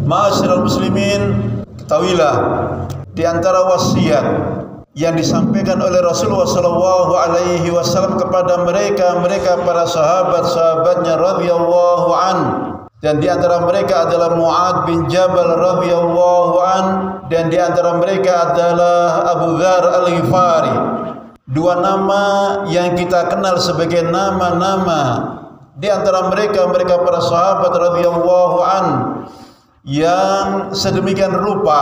Ma'asyiral muslimin, ketahuilah di antara wasiat yang disampaikan oleh Rasulullah SAW kepada mereka para sahabat-sahabatnya radhiyallahu an, dan di antara mereka adalah Mu'ad bin Jabal radhiyallahu an, dan di antara mereka adalah Abu Dzar Al-Ghifari. Dua nama yang kita kenal sebagai nama-nama di antara mereka para sahabat radhiyallahu an yang sedemikian rupa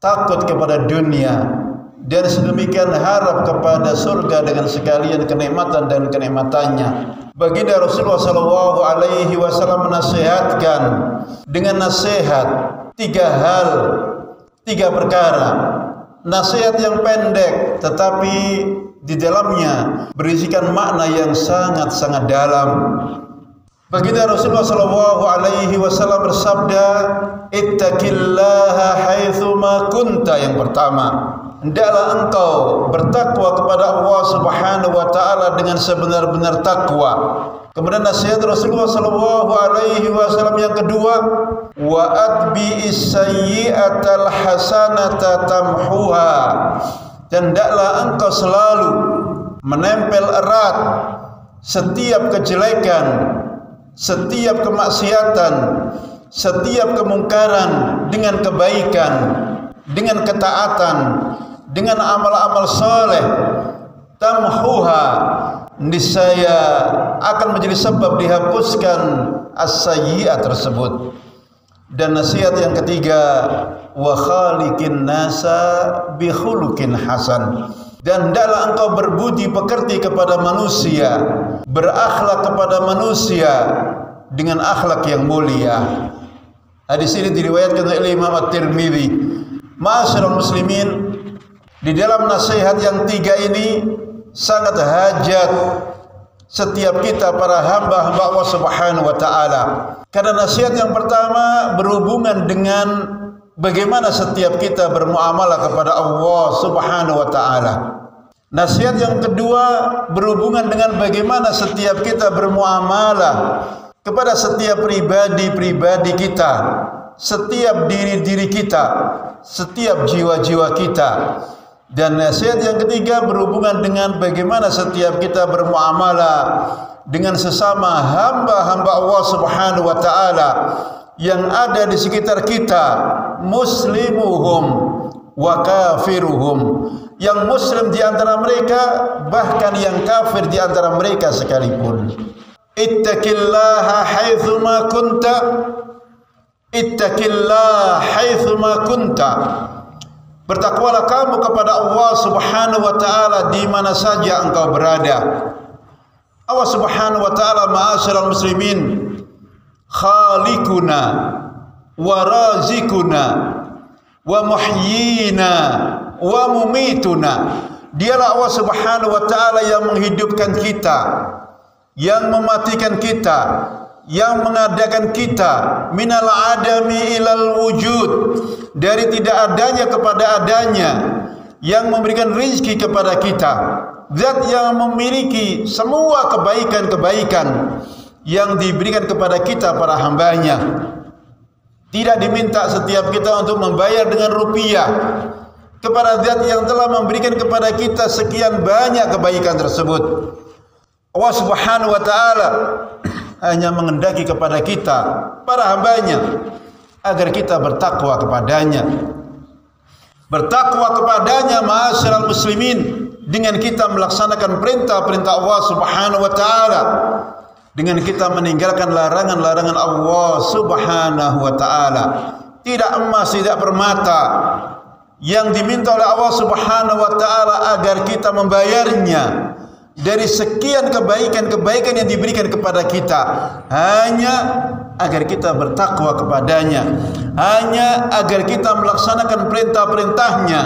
takut kepada dunia dan sedemikian harap kepada surga dengan sekalian kenikmatan dan kenikmatannya. Baginda Rasulullah SAW menasihatkan dengan nasihat tiga perkara. Nasihat yang pendek tetapi di dalamnya berisikan makna yang sangat-sangat dalam. Baginda Rasulullah SAW bersabda, "Ittaqillaha haitsuma kunta." Yang pertama, hendaklah engkau bertakwa kepada Allah Subhanahu wa taala dengan sebenar-benar takwa. Kemudian nasihat Rasulullah SAW yang kedua, wa atbi'is sayyi'atal hasanata tamhuha. Dan hendaklah engkau selalu menempel erat setiap kejelekan, setiap kemaksiatan, setiap kemungkaran dengan kebaikan, dengan ketaatan, dengan amal-amal soleh. Tamhuha, niscaya akan menjadi sebab dihapuskan as-sayyi'at tersebut. Dan nasihat yang ketiga, wa khaliqin nasa bi khuluqin hasan. Dan hendaklah engkau berbudi pekerti kepada manusia, berakhlak kepada manusia dengan akhlak yang mulia. Hadis ini diriwayatkan oleh Imam At-Tirmidzi. Ma'asyiral muslimin, di dalam nasihat yang tiga ini sangat hajat setiap kita para hamba-hamba Allah Subhanahu wa taala. Karena nasihat yang pertama berhubungan dengan bagaimana setiap kita bermuamalah kepada Allah Subhanahu wa taala. Nasihat yang kedua berhubungan dengan bagaimana setiap kita bermuamalah kepada setiap pribadi-pribadi kita, setiap diri-diri kita, setiap jiwa-jiwa kita. Dan nasihat yang ketiga berhubungan dengan bagaimana setiap kita bermuamalah dengan sesama hamba-hamba Allah Subhanahu wa taala yang ada di sekitar kita, muslimuhum wa kafiruhum, yang muslim di antara mereka bahkan yang kafir di antara mereka sekalipun. Ittaqillaha haitsuma kunta, ittaqillaha haitsuma kunta. Bertakwalah kamu kepada Allah Subhanahu wa taala di mana saja engkau berada. Allah Subhanahu wa taala, ma'asyiral muslimin, khaliquna wa razikuna wa muhyina wa mumituna. Dialah Allah Subhanahu wa taala yang menghidupkan kita, yang mematikan kita, yang mengadakan kita minal adami ilal wujud, dari tidak adanya kepada adanya, yang memberikan rizki kepada kita, zat yang memiliki semua kebaikan-kebaikan yang diberikan kepada kita para hambanya. Tidak diminta setiap kita untuk membayar dengan rupiah kepada zat yang telah memberikan kepada kita sekian banyak kebaikan tersebut. Allah Subhanahu wa taala hanya mengendaki kepada kita para hambanya agar kita bertakwa kepadanya. Bertakwa kepadanya, ma'asyiral muslimin, dengan kita melaksanakan perintah-perintah Allah Subhanahu wa taala, dengan kita meninggalkan larangan-larangan Allah Subhanahu wa taala. Tidak emas, tidak permata yang diminta oleh Allah Subhanahu wa taala agar kita membayarnya dari sekian kebaikan-kebaikan yang diberikan kepada kita, hanya agar kita bertakwa kepadanya, hanya agar kita melaksanakan perintah-perintahnya,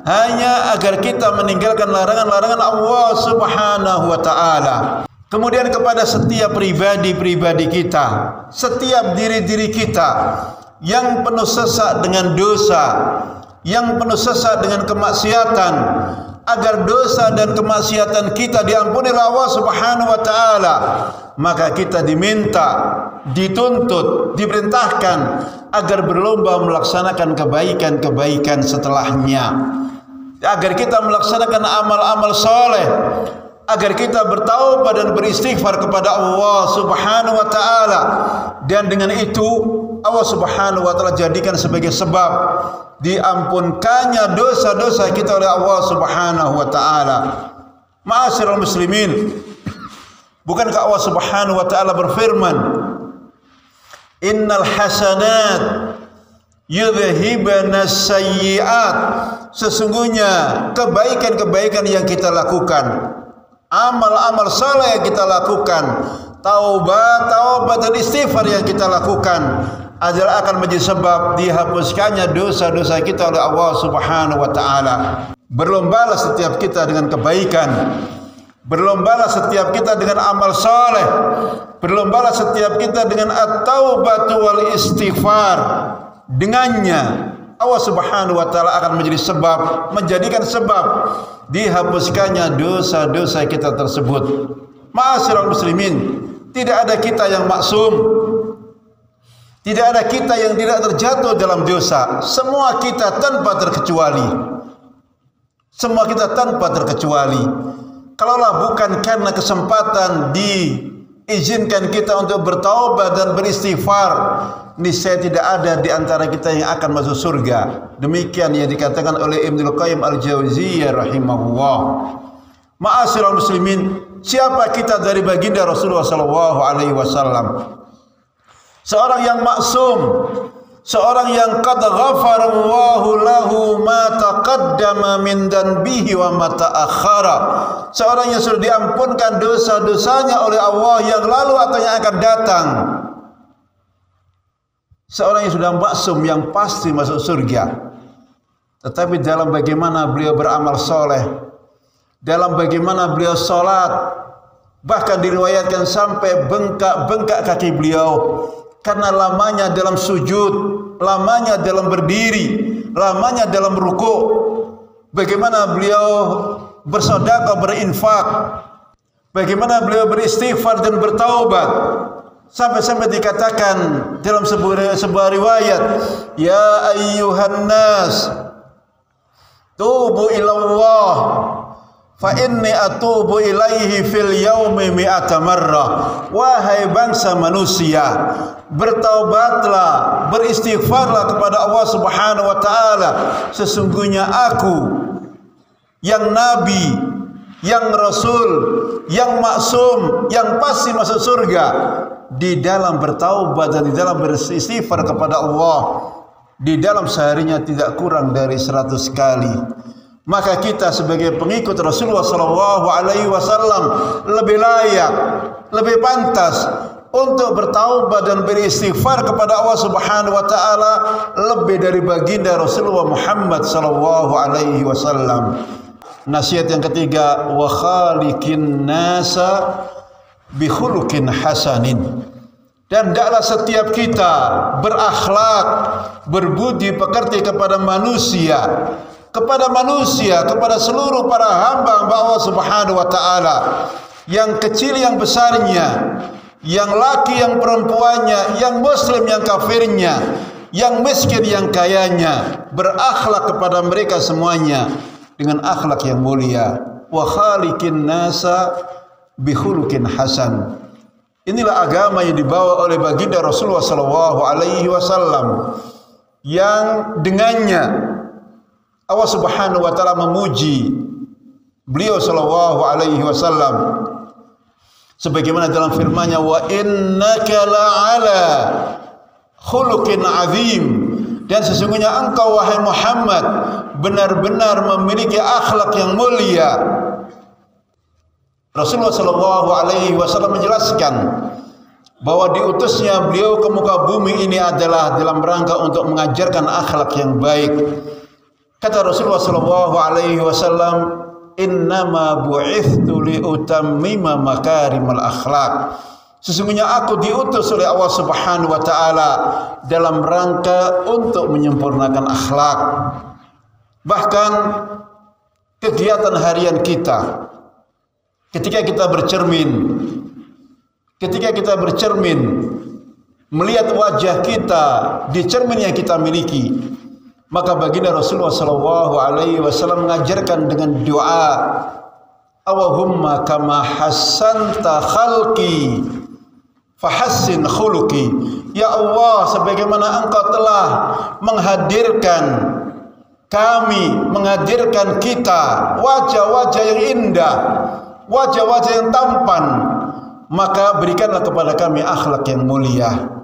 hanya agar kita meninggalkan larangan-larangan Allah Subhanahu wa taala. Kemudian kepada setiap pribadi-pribadi kita, setiap diri-diri kita yang penuh sesak dengan dosa, yang penuh sesak dengan kemaksiatan, agar dosa dan kemaksiatan kita diampuni oleh Allah Subhanahu wa taala, maka kita diminta, dituntut, diperintahkan agar berlomba melaksanakan kebaikan-kebaikan setelahnya, agar kita melaksanakan amal-amal soleh, agar kita bertaubat dan beristighfar kepada Allah Subhanahu wa taala, dan dengan itu Allah Subhanahu wa taala jadikan sebagai sebab diampunkannya dosa-dosa kita oleh Allah Subhanahu wa taala. Ma'asyiral muslimin, bukankah Allah Subhanahu wa taala berfirman, innal hasanat yudhhibna sayyi'at, sesungguhnya kebaikan-kebaikan yang kita lakukan, amal-amal saleh yang kita lakukan, taubat dan istighfar yang kita lakukan adalah akan menjadi sebab dihapuskannya dosa-dosa kita oleh Allah Subhanahu wa taala. Berlombalah setiap kita dengan kebaikan, berlombalah setiap kita dengan amal saleh, berlombalah setiap kita dengan at-taubatu wal istighfar. Dengannya Allah Subhanahu wa taala akan menjadikan sebab dihapuskannya dosa-dosa kita tersebut. Ma'asyiral muslimin, tidak ada kita yang maksum. Tidak ada kita yang tidak terjatuh dalam dosa. Semua kita tanpa terkecuali. Semua kita tanpa terkecuali. Kalaulah bukan karena kesempatan diizinkan kita untuk bertaubat dan beristighfar, niscaya tidak ada di antara kita yang akan masuk surga. Demikian yang dikatakan oleh Ibnul Qayyim Al-Jauziyah rahimahullah. Ma'asyiral muslimin, siapa kita dari baginda Rasulullah sallallahu alaihi wasallam? Seorang yang maksum, seorang yang qad ghafarallahu lahu ma taqaddama min danbihi wa ma ta'akhkhara, seorang yang sudah diampunkan dosa-dosanya oleh Allah yang lalu atau yang akan datang, seorang yang sudah maksum, yang pasti masuk surga. Tetapi dalam bagaimana beliau beramal soleh, dalam bagaimana beliau salat, bahkan diriwayatkan sampai bengkak-bengkak kaki beliau karena lamanya dalam sujud, lamanya dalam berdiri, lamanya dalam rukuk. Bagaimana beliau bersedekah, berinfak, bagaimana beliau beristighfar dan bertaubat, sampai-sampai dikatakan dalam sebuah riwayat, ya ayyuhan nas tubu ilallah fa inni atubu ilaihi fil yaumi mi'ata marrah. Wahai bangsa manusia, bertaubatlah, beristighfarlah kepada Allah Subhanahu wa taala. Sesungguhnya aku yang nabi, yang rasul, yang maksum, yang pasti masuk surga di dalam bertaubat dan di dalam beristighfar kepada Allah, di dalam seharinya tidak kurang dari 100 kali. Maka kita sebagai pengikut Rasulullah sallallahu alaihi wasallam lebih layak, lebih pantas untuk bertaubat dan beristighfar kepada Allah Subhanahu wa taala lebih dari baginda Rasulullah Muhammad sallallahu alaihi wasallam. Nasihat yang ketiga, wa khaliqin nasa bi khuluqin hasanin. Dan hendaklah setiap kita berakhlak, berbudi pekerti kepada manusia, kepada seluruh para hamba Allah Subhanahu wa taala, yang kecil yang besarnya, yang laki yang perempuannya, yang muslim yang kafirnya, yang miskin yang kayanya, berakhlak kepada mereka semuanya dengan akhlak yang mulia. Wa khaliqin nasa bi khuluqin hasan. Inilah agama yang dibawa oleh baginda Rasulullah sallallahu alaihi wasallam, yang dengannya Allah Subhanahu wa taala memuji beliau sallallahu alaihi wasallam sebagaimana dalam firman-Nya, wa innaka la'ala khuluqin azim, dan sesungguhnya engkau wahai Muhammad benar-benar memiliki akhlak yang mulia. Rasulullah sallallahu alaihi wasallam menjelaskan bahwa diutusnya beliau ke muka bumi ini adalah dalam rangka untuk mengajarkan akhlak yang baik. Kata Rasulullah sallallahu alaihi wasallam, innama bu'ithtu liutammima makarimal akhlak. Sesungguhnya aku diutus oleh Allah Subhanahu wa taala dalam rangka untuk menyempurnakan akhlak. Bahkan kegiatan harian kita. Ketika kita bercermin, melihat wajah kita di cermin yang kita miliki, maka baginda Rasulullah SAW mengajarkan dengan doa, Allahumma kama hassanta khalqi fahassin khuluqi. Ya Allah, sebagaimana Engkau telah menghadirkan kami, menghadirkan kita, wajah-wajah yang indah, wajah-wajah yang tampan, maka berikanlah kepada kami akhlak yang mulia.